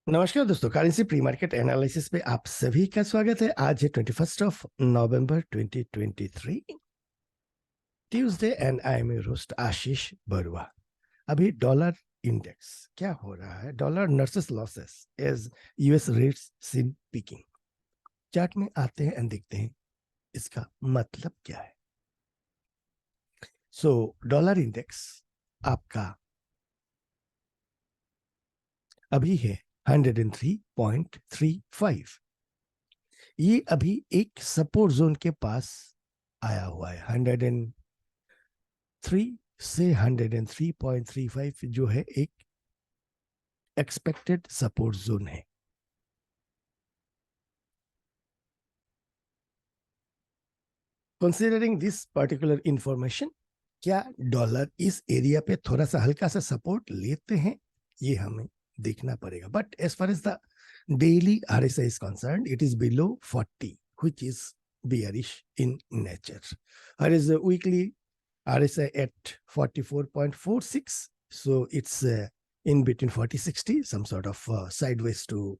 नमस्कार दोस्तों, currency pre market analysis पे आप सभी का स्वागत है। आज है 21 November 2023 Tuesday and I am your host Ashish Barua. अभी डॉलर इंडेक्स क्या हो रहा है? Dollar nurses losses as US rates seen peaking. Chart में आते हैं एंड देखते हैं इसका मतलब क्या है। सो डॉलर इंडेक्स आपका अभी है 103.35। ये अभी एक सपोर्ट जोन के पास आया हुआ है। 103 से 103.35 जो है एक एक्सपेक्टेड सपोर्ट जोन है। कंसिडरिंग दिस पर्टिकुलर इंफॉर्मेशन, क्या डॉलर इस एरिया पे थोड़ा सा हल्का सा सपोर्ट लेते हैं, ये हमें देखना पड़ेगा। But as far as the daily RSI is concern, it is below 40, which is bearish in nature. Whereas weekly RSI at 44.46, so it's in between 40-60, some sort of sideways to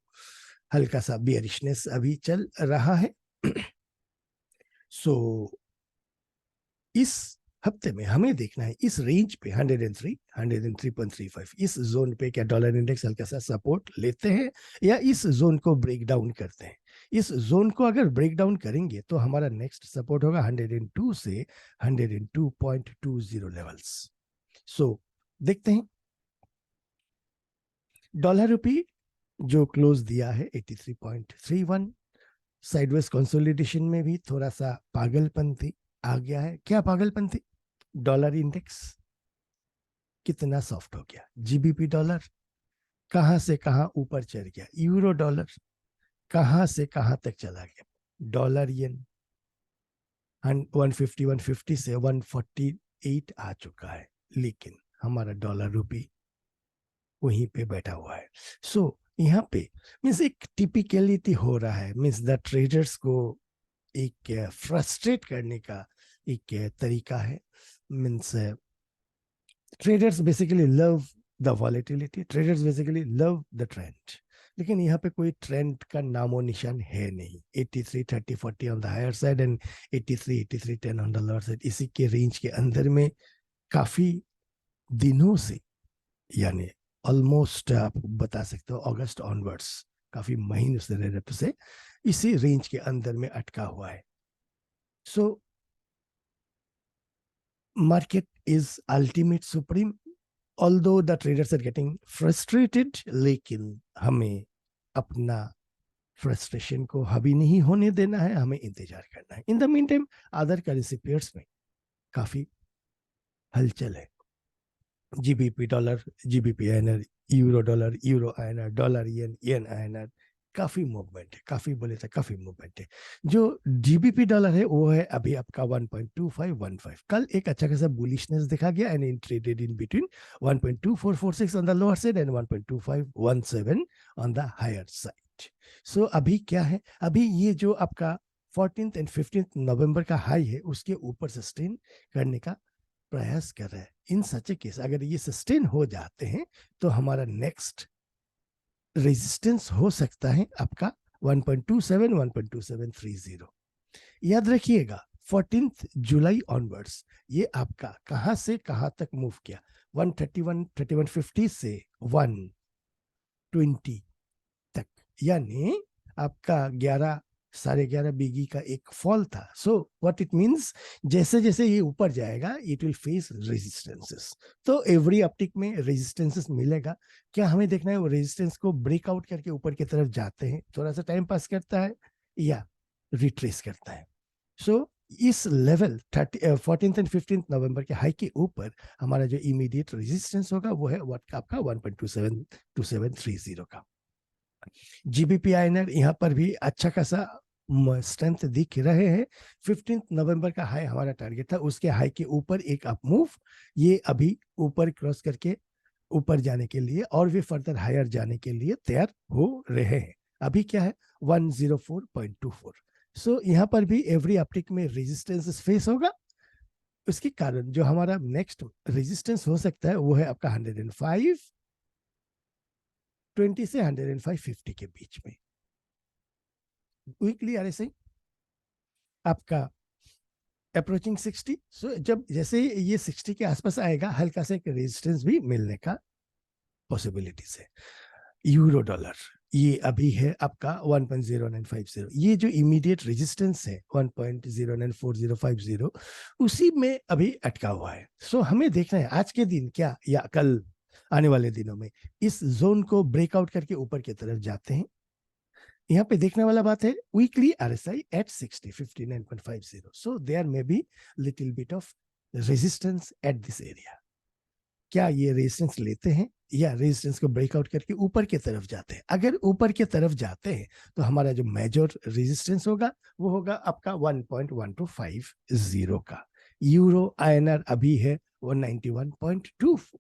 हल्का सा bearishness अभी चल रहा है। सो इस हफ्ते में हमें देखना है इस रेंज पे 103 इस जोन पे क्या डॉलर इंडेक्स हल्का सा सपोर्ट लेते हैं या इस जोन को ब्रेक डाउन करते हैं। इस जोन को अगर ब्रेक डाउन करेंगे तो हमारा नेक्स्ट सपोर्ट होगा 102 से 102.20 लेवल्स। सो देखते हैं डॉलर रुपी जो क्लोज दिया है 83.31। साइडवेज कंसोलिडेशन में भी थोड़ा सा पागलपंती आ गया है। क्या पागलपंती? डॉलर इंडेक्स कितना सॉफ्ट हो गया, जीबीपी डॉलर कहां से कहां ऊपर चढ़ गया, यूरो डॉलर कहां से कहां तक चला गया, डॉलर येन 150 से 148 आ चुका है, लेकिन हमारा डॉलर रुपी वहीं पे बैठा हुआ है। सो यहाँ पे मीन्स एक टिपिकलिटी हो रहा है। मीन्स द ट्रेडर्स को एक फ्रस्ट्रेट करने का एक तरीका है। Means traders basically love the volatility, traders basically love the trend, लेकिन यहाँ पे कोई ट्रेंड का नामो निशान है नहीं। 83 30 40 on the higher side and 83 83 10 on the lower side, इसी के रेंज के अंदर में काफी दिनों से, यानी ऑलमोस्ट आप बता सकते हो अगस्त ऑनवर्ड्स, काफी महीनों से इसी रेंज के अंदर में अटका हुआ है। सो market is ultimate supreme, although the traders are getting frustrated, लेकिन हमें अपना फ्रस्ट्रेशन को हावी नहीं होने देना है, हमें इंतजार करना है। In the mean time other currency pairs में काफी हलचल है। GBP dollar, GBP INR, euro dollar, euro INR, dollar yen, yen INR, काफी मूवमेंट है, काफी बोले तो काफी मूवमेंट है। जो जीबीपी डॉलर है वो है अभी आपका 1.2515। कल एक अच्छा खासा बुलिशनेस दिखा गया and in traded in between 1.2446 on the lower side and 1.2517 on the higher side. So अभी क्या है, अभी ये जो आपका 14th एंड 15th नवंबर का हाई है उसके ऊपर सस्टेन करने का प्रयास कर रहा है। इन सच केस अगर ये सस्टेन हो जाते हैं तो हमारा नेक्स्ट रेजिस्टेंस हो सकता है आपका 1.27 1.2730। याद रखिएगा 14 जुलाई ऑनवर्ड्स ये आपका कहां से कहां तक मूव किया, 131 3150 से 120 तक, यानी आपका 11 11.5 बीगी का एक फॉल था। सो व्हाट इट मींस, जैसे जैसे ये ऊपर जाएगा इट विल फेस रेजिस्टेंसेस। तो एवरी अपटिक में रेजिस्टेंसेस मिलेगा। क्या हमें देखना है वो रेजिस्टेंस को ब्रेकआउट करके ऊपर की तरफ जाते हैं, थोड़ा सा टाइम पास करता है या रिट्रेस करता है। सो इस लेवल 14th एंड 15th नवंबर के हाई के ऊपर हमारा जो इमीडिएट रेजिस्टेंस होगा वो है आपका 1.272730 का। जीबीपी आईएनआर यहाँ पर भी अच्छा खासा स्ट्रेंथ दिख रहे हैं। 15 नवंबर का हाई हमारा टारगेट था, उसके हाई के ऊपर एक अप मूव, ये अभी ऊपर क्रॉस करके ऊपर जाने के लिए और भी फर्दर हायर जाने के लिए तैयार हो रहे हैं। अभी क्या है 104.24। सो यहाँ पर भी एवरी अपटिक में रेजिस्टेंस फेस होगा। उसके कारण जो हमारा नेक्स्ट रेजिस्टेंस हो सकता है वो है आपका 105 20 से 105.50 के बीच में। वीकली आरएसआई आपका अप्रोचिंग 60। सो जब जैसे ये 60 के आसपास आएगा, हल्का सा एक रेजिस्टेंस भी मिलने का पॉसिबिलिटीज है। यूरो डॉलर ये अभी है आपका 1.0950। ये जो इमीडिएट रेजिस्टेंस है 1.094050, उसी में अभी अटका हुआ है। सो हमें देखना है आज के दिन क्या या कल आने वाले दिनों में इस जोन को ब्रेकआउट करके ऊपर की तरफ जाते हैं। यहाँ पे देखने वाला बात है weekly RSI at 60 59.50। So there may be little bit of resistance at this area. क्या ये रेजिस्टेंस लेते हैं या रेजिस्टेंस को ब्रेकआउट करके ऊपर की तरफ जाते हैं? अगर ऊपर की तरफ जाते हैं तो हमारा जो मेजर रेजिस्टेंस होगा वो होगा आपका 1.1250 का। यूरो आईएनआर अभी है 191.24।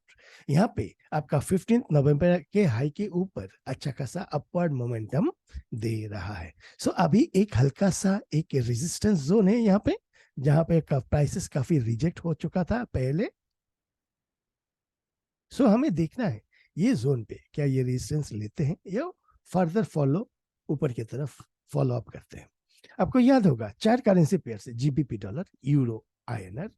यहाँ पे आपका 15 नवंबर के हाई के ऊपर अच्छा खासा अपवर्ड मोमेंटम दे रहा है। सो अभी एक हल्का सा एक रेजिस्टेंस जोन है यहाँ पे, जहां पे प्राइसेस काफी रिजेक्ट हो चुका था पहले। सो हमें देखना है ये जोन पे क्या ये रेजिस्टेंस लेते हैं या फर्दर फॉलो ऊपर की तरफ फॉलो अप करते हैं। आपको याद होगा 4 करेंसी पेयर से GBP dollar, euro INR,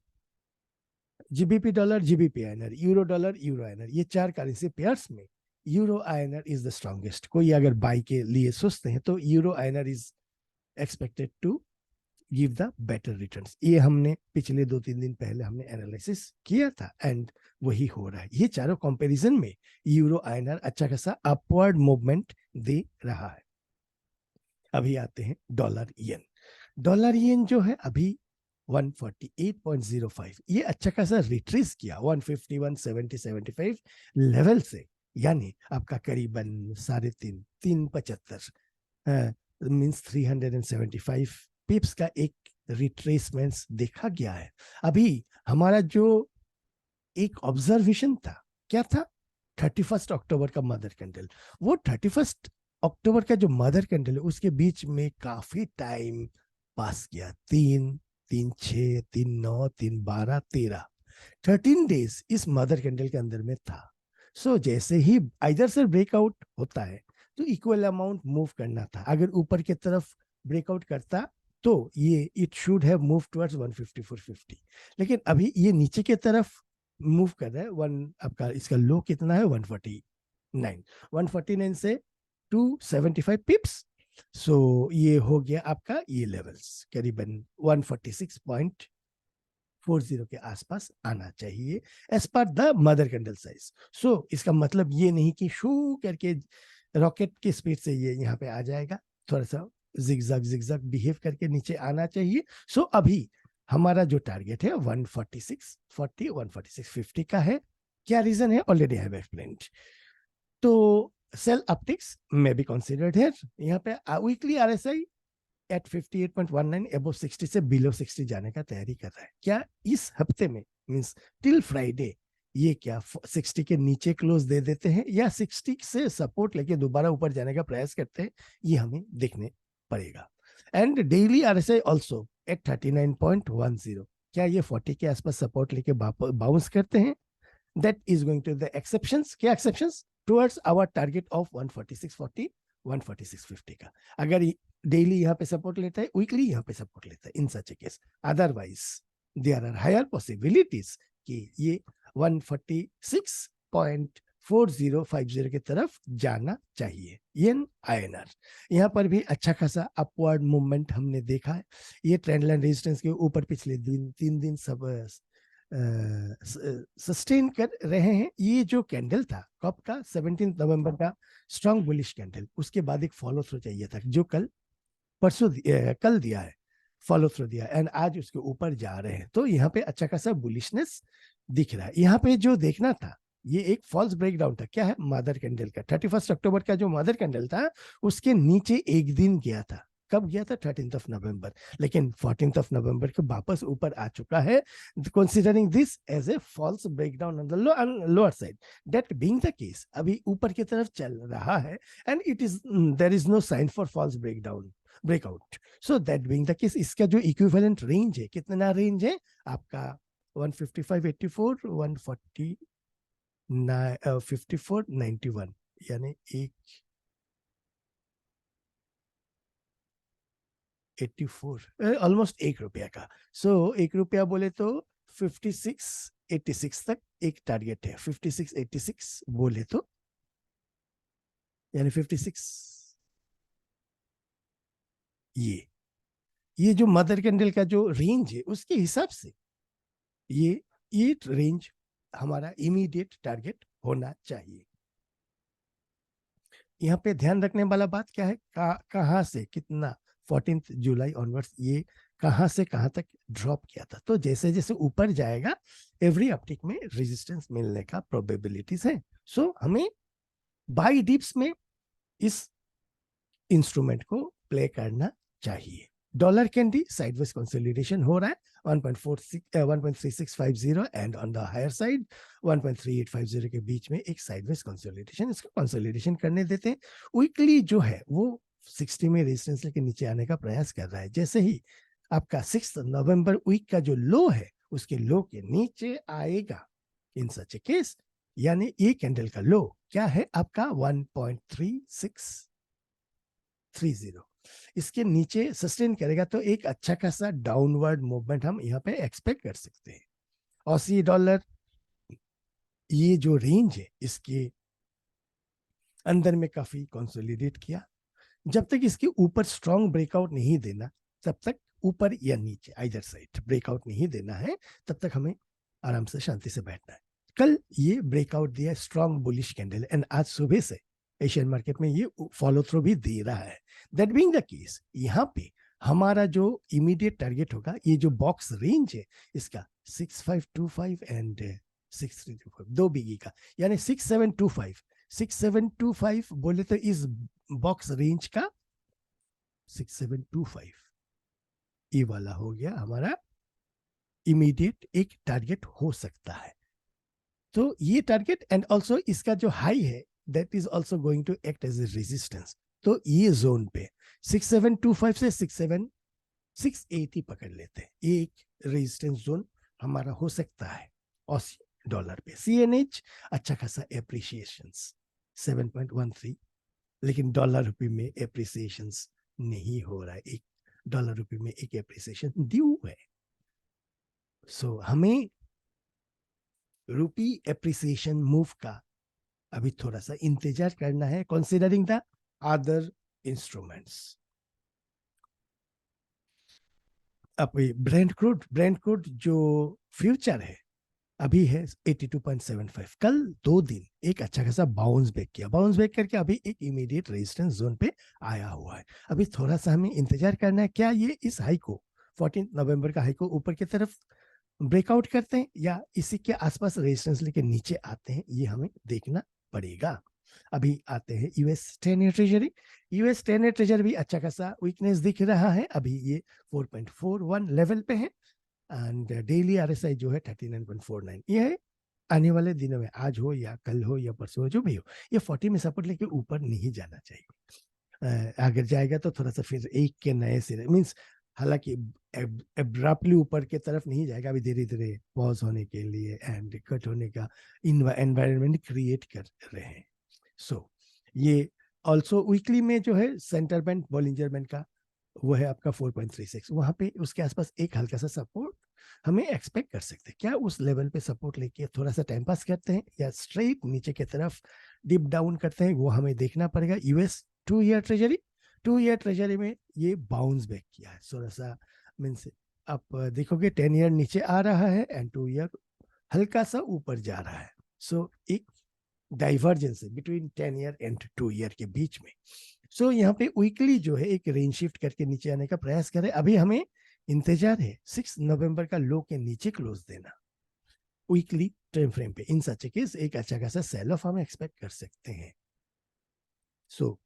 GBP dollar, GBP INR, euro dollar, euro INR, ये 4 करेंसी पेयर्स में euro INR is the strongest. कोई अगर बाई के लिए सोचते हैं तो euro INR is expected to give the better returns. ये हमने पिछले 2-3 दिन पहले हमने एनालिसिस किया था एंड वही हो रहा है। ये चारों कंपैरिजन में यूरो आईएनआर अच्छा खासा अपवर्ड मूवमेंट दे रहा है। अभी आते हैं डॉलर येन। डॉलर येन जो है अभी 148.05, ये अच्छा खासा रिट्रेस किया 150 170 75 लेवल से, यानी आपका करीबन 3.75 मींस 375 पिप्स का एक रिट्रेसमेंट्स देखा गया है। अभी हमारा जो एक ऑब्जर्वेशन था क्या था, 31 अक्टूबर का मदर कैंडल, वो 31 अक्टूबर का जो मदर कैंडल है उसके बीच में काफी टाइम पास किया। 3, 3, 9, 3, 12, 13 डेज इस मदर कैंडल के अंदर में था। सो जैसे ही इधर से ब्रेकआउट होता है तो इक्वल अमाउंट मूव करना था। अगर ऊपर की तरफ ब्रेकआउट करता तो ये it should have move towards 154.50, लेकिन अभी ये नीचे की तरफ मूव कर रहा है। आपका इसका लो कितना है 149 से 275 पिप्स। सो ये हो गया आपका ये लेवल्स करीबन 146.40 के आसपास आना चाहिए as per the mother candle size. So इसका मतलब ये नहीं कि शू करके रॉकेट की स्पीड से ये यहाँ पे आ जाएगा, थोड़ा सा जिगजैग बिहेव करके नीचे आना चाहिए। सो अभी हमारा जो टारगेट है 146.40 146.50 का है। क्या रीजन है ऑलरेडी हैव एक्सप्लेन्ड। तो सेल अपटिक्स में बी कंसीडर्ड है। यहाँ पे वीकली आरएसआई एट 58.19 अबव 60 से बिलो 60 जाने का तैयारी कर रहा है। क्या इस हफ्ते में मींस टिल फ्राइडे ये क्या 60 के नीचे क्लोज दे देते हैं या 60 से सपोर्ट लेके दोबारा ऊपर जाने का प्रयास करते हैं, ये हमें देखने पड़ेगा। And daily RSI also at 39.10, क्या ये 40 के आसपास सपोर्ट लेके बाउंस करते हैं? That is going to the exceptions. क्या exceptions? Towards our target of 146.40 146.50 का। अगर डेली यहाँ पे सपोर्ट लेता है, वीकली यहाँ पे सपोर्ट लेता है, in such a case. Otherwise there are higher possibilities कि ये 146.4050 की तरफ जाना चाहिए। येन आईएनआर यहाँ पर भी अच्छा खासा अपवर्ड मूवमेंट हमने देखा है। ये ट्रेंड लाइन रेजिस्टेंस के ऊपर पिछले 3 दिन सब सस्टेन कर रहे हैं। ये जो कैंडल था कब का 17 नवंबर का स्ट्रॉन्ग बुलिश कैंडल, उसके बाद एक फॉलो थ्रू चाहिए था जो कल दिया है, फॉलो थ्रू दिया एंड आज उसके ऊपर जा रहे हैं। तो यहाँ पे अच्छा खासा बुलिशनेस दिख रहा है। यहाँ पे जो देखना था ये एक फॉल्स ब्रेकडाउन था। क्या है? मदर कैंडल का 31 अक्टूबर का जो मदर कैंडल था उसके नीचे एक दिन गया था। कब गया था? 13 नवंबर, लेकिन 14 नवंबर के वापस ऊपर आ चुका है। Considering this as a false breakdown on the lower side, that being the case अभी ऊपर की तरफ चल रहा है and it is there is no sign for false breakout. So that being the case इसका जो इक्विवेलेंट रेंज है, कितना रेंज है आपका 155.84 140 54.91 यानी 184 ऑलमोस्ट 1 रुपया का। सो 1 रुपया बोले तो 5686 तक एक टारगेट है। 5686 बोले तो यानी 56, ये जो मदर कैंडल का जो रेंज है उसके हिसाब से ये रेंज हमारा इमीडिएट टारगेट होना चाहिए। यहाँ पे ध्यान रखने वाला बात क्या है, कहाँ से कितना 14 जुलाई ऑनवर्ड्स ये कहाँ से कहाँ तक ड्रॉप किया था। तो जैसे जैसे ऊपर जाएगा एवरी अपटिक में रेजिस्टेंस मिलने का प्रोबेबिलिटीज है। सो हमें बाई डिप्स में इस इंस्ट्रूमेंट को प्ले करना चाहिए। डॉलर कैंडी साइडवेज कंसोलिडेशन हो रहा है 1.3650 and on the higher side 1.3850 के बीच में एक साइडवेज कंसोलिडेशन, इसको कंसोलिडेशन करने देते हैं। वीकली जो है वो 60 में रेजिस्टेंस के नीचे आने का प्रयास कर रहा है। जैसे ही आपका 6 नवंबर वीक का जो लो है उसके लो के नीचे आएगा इन सच ए केस, यानी ये कैंडल का लो क्या है आपका 1.3630, इसके नीचे सस्टेन करेगा तो एक अच्छा खासा डाउनवर्ड मूवमेंट हम यहाँ पे एक्सपेक्ट कर सकते हैं। ऑसी डॉलर ये जो रेंज है इसके अंदर में काफी कंसोलिडेट किया। जब तक इसके ऊपर स्ट्रॉन्ग ब्रेकआउट नहीं देना, तब तक ऊपर या नीचे आइदर साइड ब्रेकआउट नहीं देना है, तब तक हमें आराम से शांति से बैठना है। कल ये ब्रेकआउट दिया स्ट्रॉन्ग बुलिश कैंडल एंड आज सुबह से एशियन मार्केट में ये फॉलो थ्रू भी दे रहा है। दैट बीइंग द केस, यहाँ पे हमारा जो इमीडिएट टारगेट होगा, ये जो बॉक्स रेंज है इसका 6525 एंड 6325, 2 बिगी का, यानी 6725 बोले तो इस बॉक्स रेंज का 6725 ये वाला हो गया हमारा इमीडिएट एक टारगेट हो सकता है। तो ये टारगेट एंड ऑल्सो इसका जो हाई है that is also going to act as a resistance. तो ये जोन पे 6725 से 680 पकड़ लेते हैं, ये एक रेजिस्टेंस जोन हमारा हो सकता है। ऑसी डॉलर पे CNH अच्छा खासा एप्रिसिएशन 7.13, लेकिन डॉलर रुपये में एप्रिसिएशन नहीं हो रहा है। एक डॉलर रुपये में एक एप्रिसिएशन ड्यू है। सो हमें रुपी एप्रिसिएशन मूव का अभी थोड़ा सा इंतजार करना है, कंसीडरिंग द अदर इंस्ट्रूमेंट्स। अभी ब्रेंट क्रूड जो फ्यूचर है अभी है 82.75। कल 2 दिन एक अच्छा खासा बाउंस बैक किया, बाउंस बैक करके अभी एक इमीडिएट रेजिस्टेंस जोन पे आया हुआ है। अभी थोड़ा सा हमें इंतजार करना है, क्या ये इस हाई को 14 नवंबर का हाई को ऊपर की तरफ ब्रेकआउट करते हैं या इसी के आसपास रेजिस्टेंस लेके नीचे आते हैं, ये हमें देखना पड़ेगा। अभी आते हैं US 10 year treasury. US 10 year treasury भी अच्छा खासा वीकनेस दिख रहा है, अभी ये 4.41 लेवल पे है एंड डेली RSI जो है 39.49। ये है आने वाले दिनों में, आज हो या कल हो या परसों हो, जो भी हो, ये 40 में सपोर्ट लेके ऊपर नहीं जाना चाहिए। अगर जाएगा तो थोड़ा सा फिर एक के नए सिरे मीन्स, हालांकि एब्रप्टली ऊपर के तरफ नहीं जाएगा, अभी धीरे धीरे पॉज होने के लिए एंड कट होने का एनवायरनमेंट क्रिएट कर रहे हैं। सो ये ऑल्सो वीकली में जो है सेंटर बैंक बॉलिंजर बैंड का वो है आपका 4.36, वहां पे उसके आसपास एक हल्का सा सपोर्ट हमें एक्सपेक्ट कर सकते हैं। क्या उस लेवल पे सपोर्ट लेके थोड़ा सा टाइम पास करते हैं या स्ट्रेट नीचे की तरफ डिप डाउन करते हैं, वो हमें देखना पड़ेगा। यूएस 2 ईयर ट्रेजरी में ये बाउंस बैक किया है थोड़ा सा, मीन्स आप देखोगे 10 ईयर नीचे आ रहा है एंड 2 ईयर हल्का सा ऊपर जा रहा है। सो एक डाइवर्जेंस है बिटवीन 10 ईयर एंड 2 ईयर के बीच में। सो यहाँ पे वीकली जो है एक रेंज शिफ्ट करके नीचे आने का प्रयास करें। अभी हमें इंतजार है 6 नवंबर का लो के नीचे क्लोज देना वीकली टाइम फ्रेम पे। इन सच केस एक अच्छा खासा सेल ऑफ हम एक्सपेक्ट कर सकते हैं। सो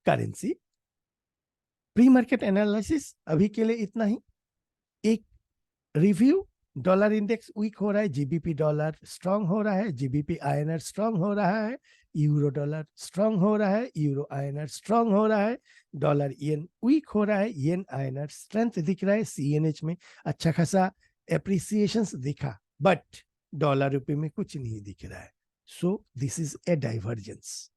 करेंसी प्री मार्केट एनालिसिस अभी के लिए इतना ही। एक रिव्यू, डॉलर इंडेक्स वीक हो रहा है, जीबीपी डॉलर स्ट्रांग हो रहा है, जीबीपी आईएनआर स्ट्रांग हो रहा है, यूरो डॉलर स्ट्रांग हो रहा है, यूरो आईएनआर स्ट्रांग हो रहा है, डॉलर येन वीक हो रहा है, येन आईएनआर स्ट्रेंथ दिख रहा है। सीएनएच में अच्छा खासा एप्रिसिएशंस दिखा, बट डॉलर रुपये में कुछ नहीं दिख रहा है। So this is a divergence.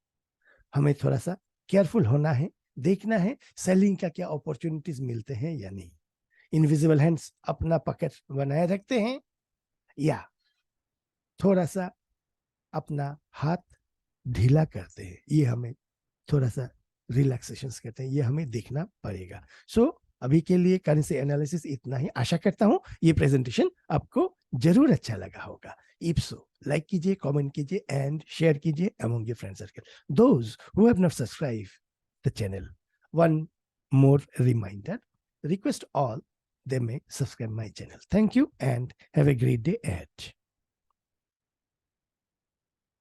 हमें थोड़ा सा केयरफुल होना है, देखना है सेलिंग का क्या अपॉर्चुनिटीज मिलते हैं या नहीं. इनविजिबल हैंड्स अपना पकड़ बनाए रखते हैं या थोड़ा सा अपना हाथ ढीला करते हैं, ये हमें थोड़ा सा रिलैक्सेशन करते हैं, ये हमें देखना पड़ेगा. सो अभी के लिए करेंसी एनालिसिस इतना ही. आशा करता हूं ये प्रेजेंटेशन आपको जरूर अच्छा लगा होगा. इफ सो लाइक कीजिए, कमेंट कीजिए एंड शेयर कीजिए among your friend circle. Those who have not subscribe the channel, one more reminder, request all they may subscribe my channel. Thank you and have a great day ahead.